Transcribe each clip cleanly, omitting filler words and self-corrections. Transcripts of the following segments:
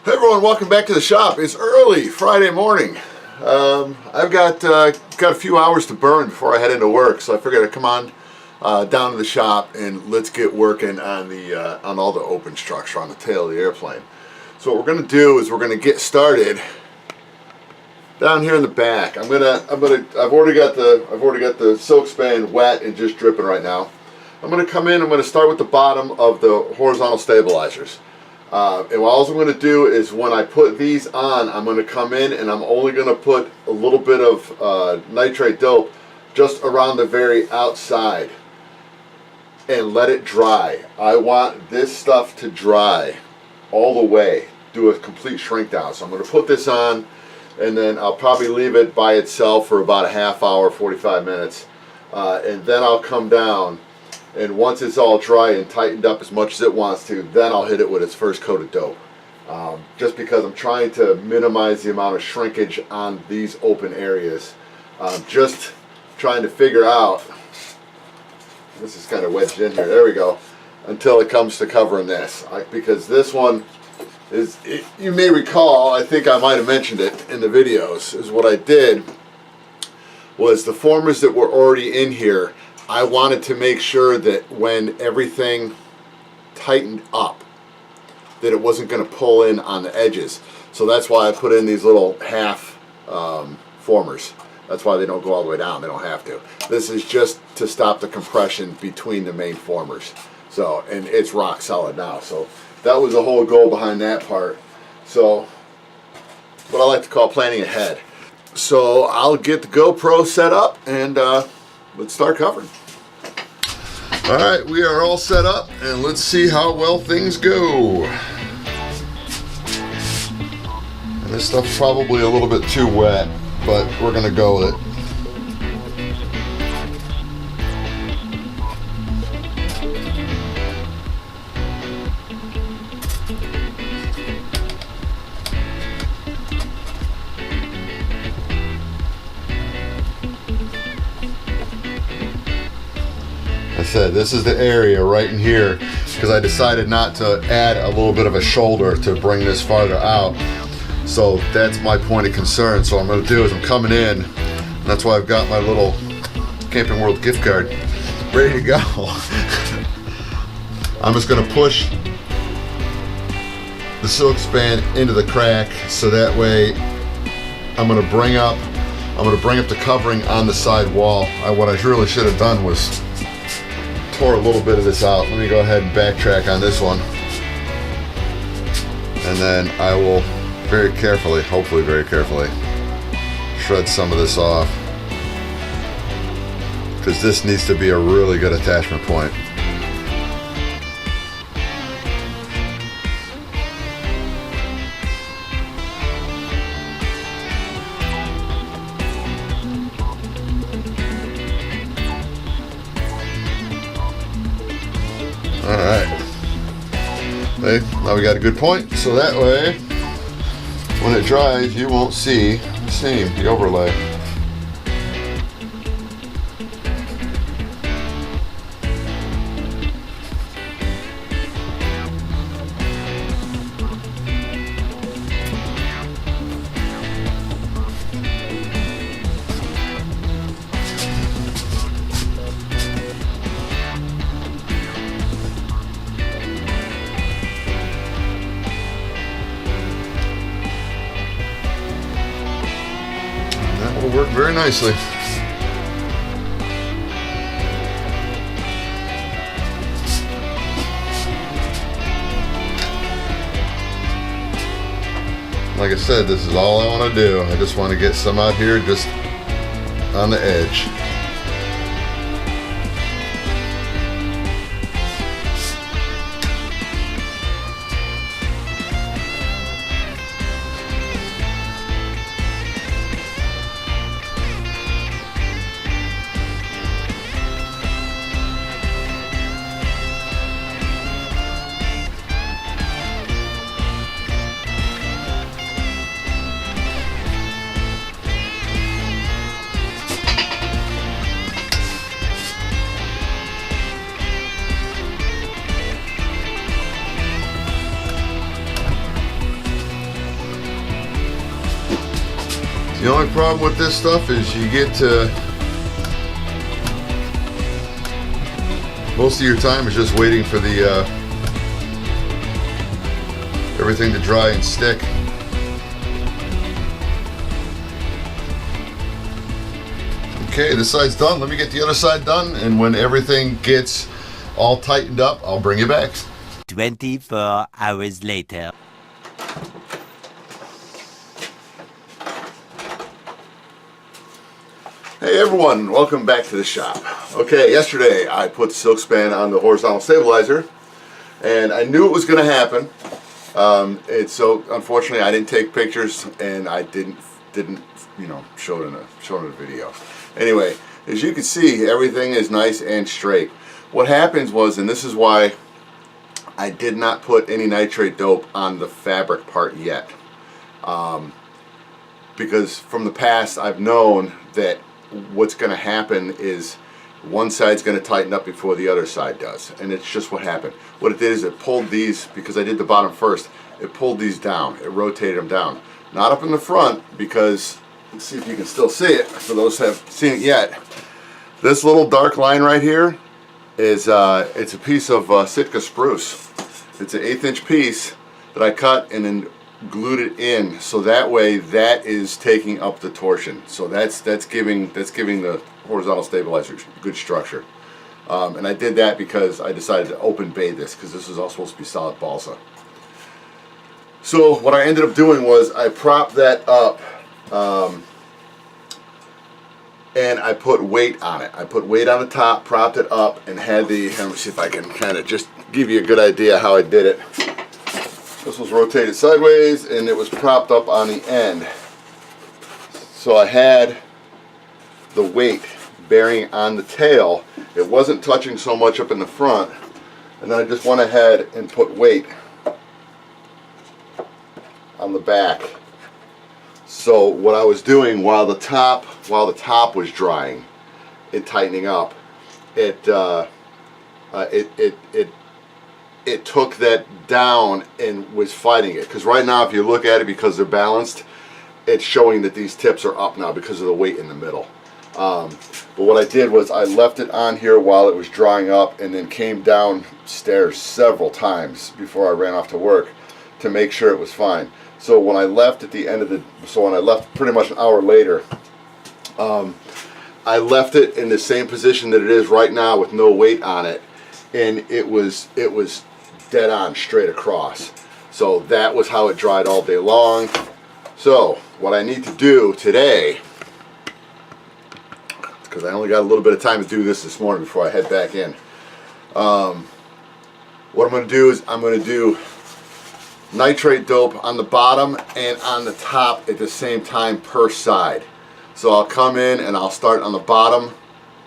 Hey everyone, welcome back to the shop. It's early Friday morning. I've got a few hours to burn before I head into work, so I figured I'd come on down to the shop and let's get working on the on all the open structure on the tail of the airplane. So what we're going to do is we're going to get started down here in the back. I've already got the silk span wet and just dripping right now. I'm going to come in. I'm going to start with the bottom of the horizontal stabilizers. And all I'm going to do is when I put these on, I'm going to come in and I'm only going to put a little bit of nitrate dope just around the very outside and let it dry. I want this stuff to dry all the way, do a complete shrink down. So I'm going to put this on and then I'll probably leave it by itself for about a half hour, 45 minutes, and then I'll come down. And once it's all dry and tightened up as much as it wants to, then I'll hit it with its first coat of dope. Just because I'm trying to minimize the amount of shrinkage on these open areas. Just trying to figure out, this is kind of wedged in here, there we go, until it comes to covering this. Because this one is, you may recall, I think I might have mentioned it in the videos, is what I did was the formers that were already in here, I wanted to make sure that when everything tightened up, that it wasn't going to pull in on the edges. So that's why I put in these little half formers. That's why they don't go all the way down. They don't have to. This is just to stop the compression between the main formers. So, and it's rock solid now. So that was the whole goal behind that part. So what I like to call planning ahead. So I'll get the GoPro set up and let's start covering. Alright, we are all set up and let's see how well things go. And this stuff's probably a little bit too wet, but we're going to go with it. Said this is the area right in here because I decided not to add a little bit of a shoulder to bring this farther out, so that's my point of concern. So what I'm going to do is I'm coming in, and that's why I've got my little Camping World gift card ready to go. I'm just going to push the silk span into the crack, so that way I'm going to bring up the covering on the side wall. What I really should have done was tore a little bit of this out. Let me go ahead and backtrack on this one, and then I will very carefully, hopefully very carefully, shred some of this off, because this needs to be a really good attachment point. Alright, now we got a good point, so that way when it dries you won't see the seam, the overlay. Will work very nicely. Like I said, this is all I want to do. I just want to get some out here just on the edge. The only problem with this stuff is you get to, most of your time is just waiting for the everything to dry and stick. Okay, this side's done. Let me get the other side done, and when everything gets all tightened up, I'll bring you back. 24 hours later. Hey everyone, welcome back to the shop. Okay, yesterday I put the silk span on the horizontal stabilizer, and I knew it was going to happen. So unfortunately I didn't take pictures, and I didn't show it in a video. Anyway, as you can see, everything is nice and straight. What happens was, and this is why I did not put any nitrate dope on the fabric part yet, because from the past I've known that what's going to happen is one side's going to tighten up before the other side does, and it's just what happened. What it did is it pulled these, because I did the bottom first, it pulled these down, it rotated them down. Not up in the front, because, let's see if you can still see it, for those who haven't seen it yet. This little dark line right here is it's a piece of Sitka spruce. It's an 1/8 inch piece that I cut and then glued it in, so that way that is taking up the torsion. So that's giving the horizontal stabilizer good structure. And I did that because I decided to open bay this, because this is all supposed to be solid balsa. So what I ended up doing was I propped that up, and I put weight on it. I put weight on the top, propped it up, and had the, let me see if I can kind of just give you a good idea how I did it. This was rotated sideways, and it was propped up on the end. So I had the weight bearing on the tail. It wasn't touching so much up in the front. And then I just went ahead and put weight on the back. So what I was doing while the top was drying and tightening up, it took that down and was fighting it. Because right now, if you look at it, because they're balanced, it's showing that these tips are up now because of the weight in the middle. But what I did was I left it on here while it was drying up, and then came downstairs several times before I ran off to work to make sure it was fine. So when I left at the end of when I left pretty much an hour later, I left it in the same position that it is right now with no weight on it, and it was dead on straight across. So that was how it dried all day long. So what I need to do today, because I only got a little bit of time to do this morning before I head back in, what I'm going to do is I'm going to do nitrate dope on the bottom and on the top at the same time per side. So I'll come in and I'll start on the bottom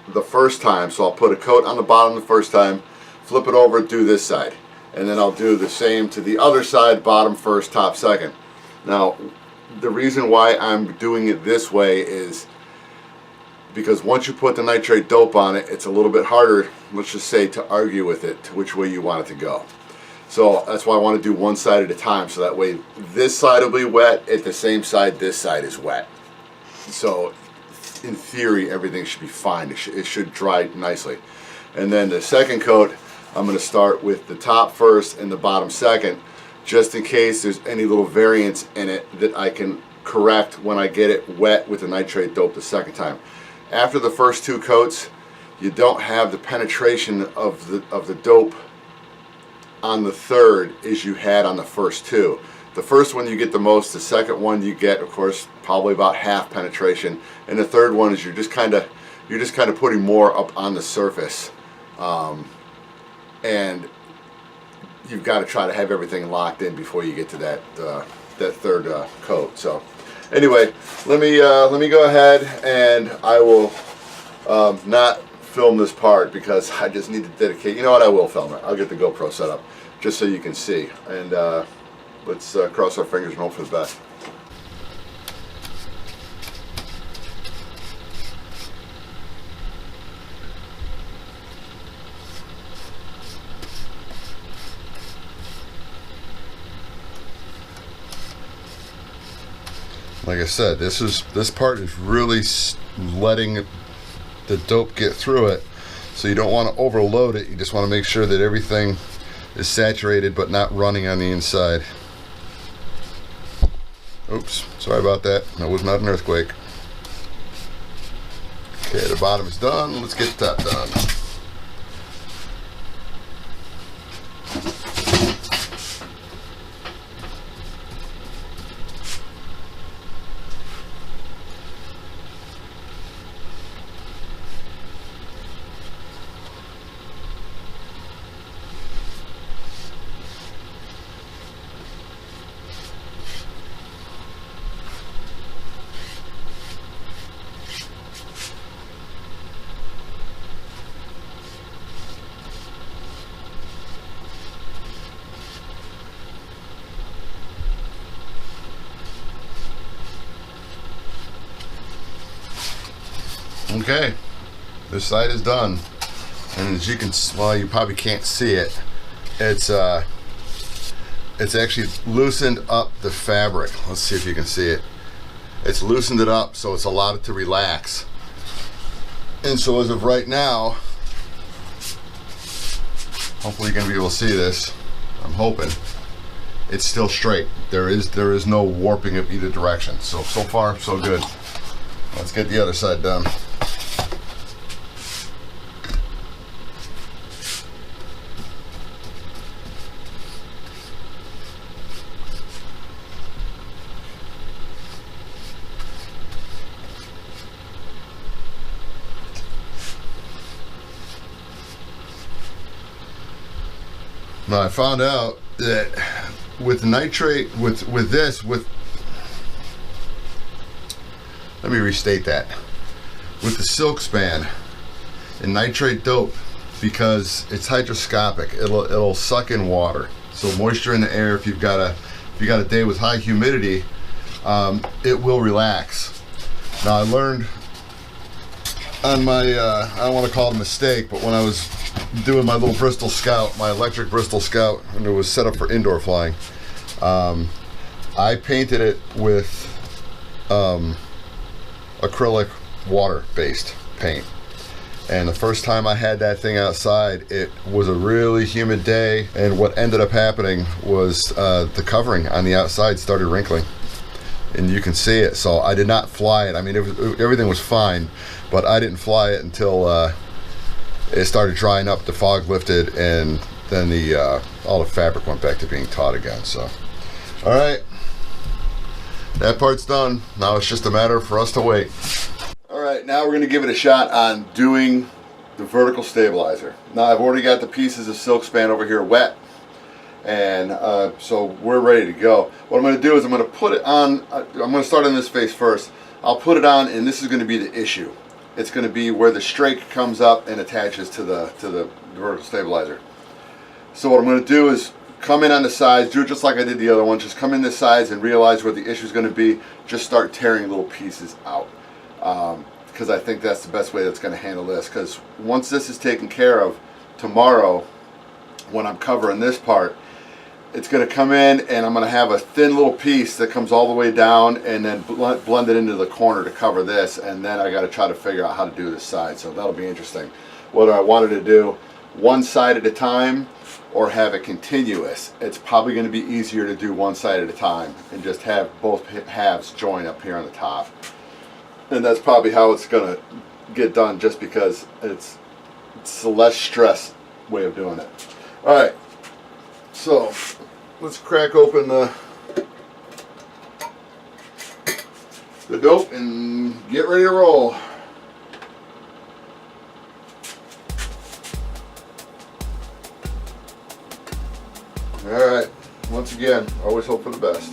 the first time. So I'll put a coat on the bottom the first time, flip it over, do this side, and then I'll do the same to the other side, bottom first, top second. Now the reason why I'm doing it this way is because once you put the nitrate dope on it, it's a little bit harder, let's just say, to argue with it which way you want it to go. So that's why I want to do one side at a time, so that way this side will be wet, at the same side this side is wet. So in theory everything should be fine. It should dry nicely. And then the second coat, I'm going to start with the top first and the bottom second, just in case there's any little variance in it that I can correct when I get it wet with the nitrate dope the second time. After the first two coats, you don't have the penetration of the dope on the third as you had on the first two. The first one you get the most, the second one you get, of course, probably about half penetration, and the third one is you're just kind of putting more up on the surface, and you've got to try to have everything locked in before you get to that third coat. So anyway, let me go ahead, and I will not film this part because I just need to dedicate. You know what? I will film it. I'll get the GoPro set up just so you can see, and let's cross our fingers and hope for the best. like I said, this part is really letting the dope get through it. So you don't want to overload it. You just want to make sure that everything is saturated but not running on the inside. Oops, sorry about that. That was not an earthquake. Okay, the bottom is done. Let's get the top done. Okay, this side is done, and as you can, well, you probably can't see it. It's actually loosened up the fabric. Let's see if you can see it. It's loosened it up, so it's allowed it to relax. And so as of right now, hopefully you're gonna be able to see this. I'm hoping it's still straight. There is no warping of either direction. So far so good. Let's get the other side done. Now I found out that with nitrate, let me restate that. With the silk span and nitrate dope, because it's hydroscopic, it'll suck in water. So moisture in the air, if you've got a day with high humidity, it will relax. Now I learned on my I don't want to call it a mistake, but when I was doing my little Bristol Scout, my electric Bristol Scout, and it was set up for indoor flying, I painted it with acrylic water-based paint. And the first time I had that thing outside, it was a really humid day, and what ended up happening was the covering on the outside started wrinkling, and you can see it. So I did not fly it. I mean, everything was fine, but I didn't fly it until it started drying up, the fog lifted, and then all the fabric went back to being taut again. So, all right, that part's done. Now it's just a matter for us to wait. All right, now we're gonna give it a shot on doing the vertical stabilizer. Now I've already got the pieces of silk span over here wet, and so we're ready to go. What I'm gonna do is I'm gonna put it on, I'm gonna start on this face first. I'll put it on, and this is gonna be the issue. It's going to be where the strake comes up and attaches to the vertical stabilizer. So what I'm going to do is come in on the sides, do it just like I did the other one. Just come in the sides and realize where the issue is going to be. Just start tearing little pieces out, because I think that's the best way that's going to handle this. Because once this is taken care of, tomorrow when I'm covering this part, it's going to come in, and I'm going to have a thin little piece that comes all the way down and then blend it into the corner to cover this, and then I got to try to figure out how to do this side. So that'll be interesting. Whether I wanted to do one side at a time or have it continuous, it's probably going to be easier to do one side at a time and just have both halves join up here on the top. And that's probably how it's going to get done, just because it's a less stress way of doing it. All right. So let's crack open the dope and get ready to roll. All right, once again, always hope for the best.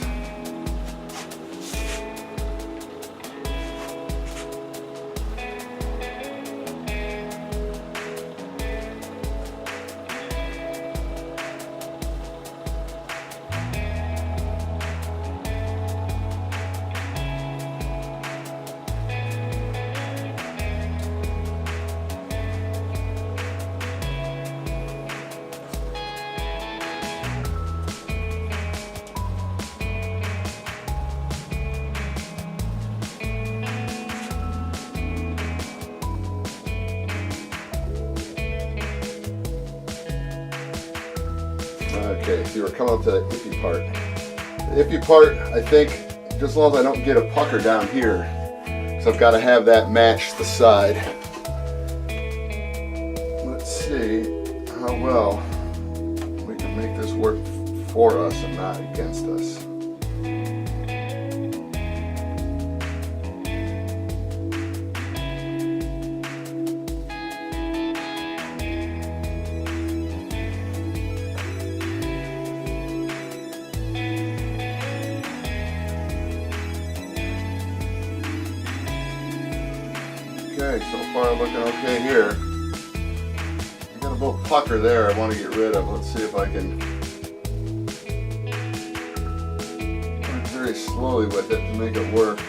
Okay, so we're coming up to the iffy part. The iffy part, I think, just as long as I don't get a pucker down here, so I've got to have that match the side. Let's see how well we can make this work for us and not against us. Okay, so far looking okay here. I got a little pucker there I want to get rid of. Let's see if I can work very slowly with it to make it work.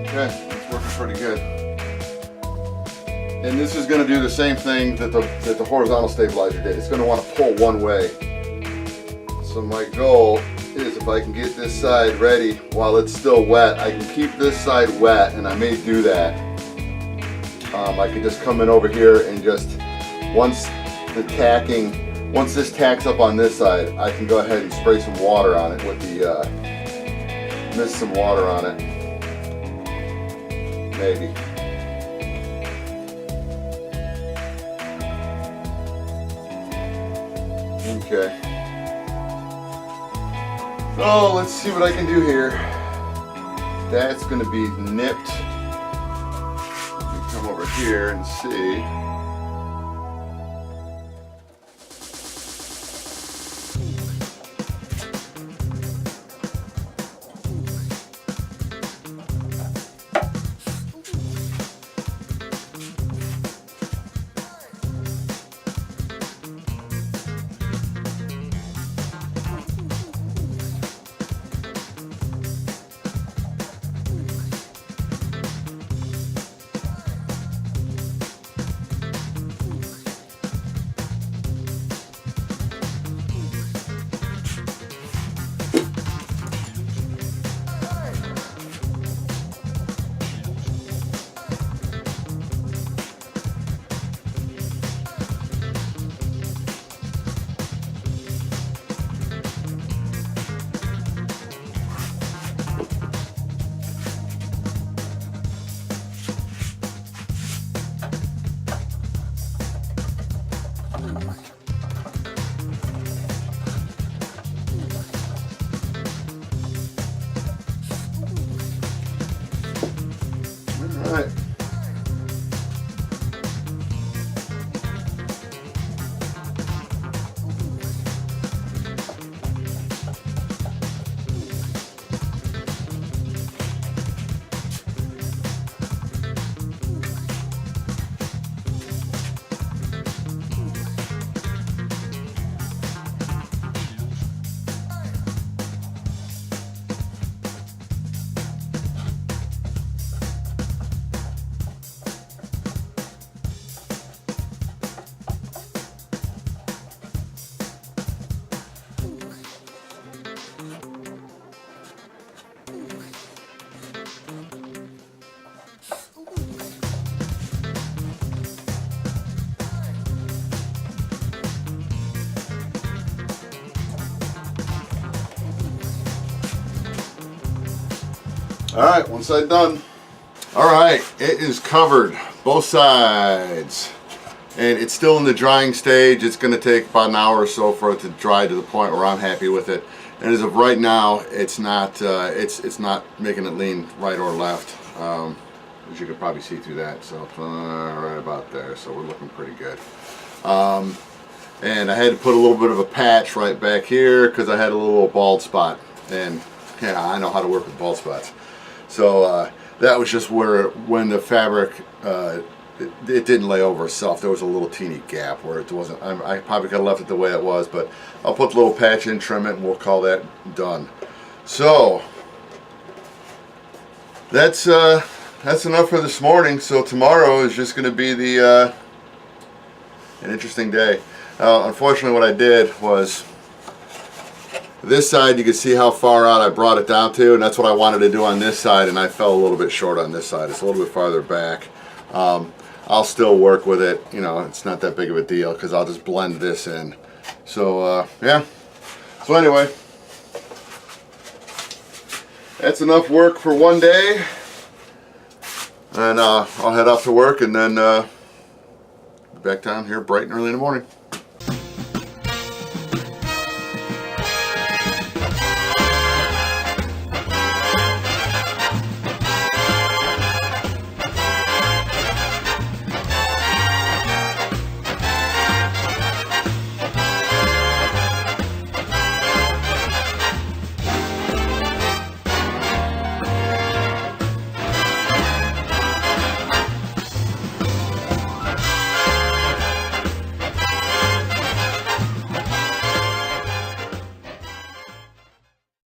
Okay, it's working pretty good. And this is going to do the same thing that the horizontal stabilizer did. It's going to want to pull one way. So my goal is if I can get this side ready while it's still wet, I can keep this side wet, and I may do that. I could just come in over here and just, once this tacks up on this side, I can go ahead and spray some water on it with the, mist some water on it. Maybe. Okay. So let's see what I can do here. That's going to be nipped. Let me come over here and see. Alright. Alright, one side done. Alright, it is covered, both sides. And it's still in the drying stage. It's going to take about an hour or so for it to dry to the point where I'm happy with it. And as of right now, it's not making it lean right or left. As you can probably see through that. So right about there. So we're looking pretty good. And I had to put a little bit of a patch right back here because I had a little bald spot. And yeah, I know how to work with bald spots. So that was just where, when the fabric, it didn't lay over itself. There was a little teeny gap where it wasn't. I probably could have left it the way it was, but I'll put the little patch in, trim it, and we'll call that done. So that's enough for this morning. So tomorrow is just going to be the an interesting day. Unfortunately, what I did was This side, you can see how far out I brought it down to, and that's what I wanted to do on this side, and I fell a little bit short on this side. It's a little bit farther back. I'll still work with it. You know, it's not that big of a deal because I'll just blend this in. So, yeah. So anyway, that's enough work for one day. And I'll head off to work and then back down here bright and early in the morning.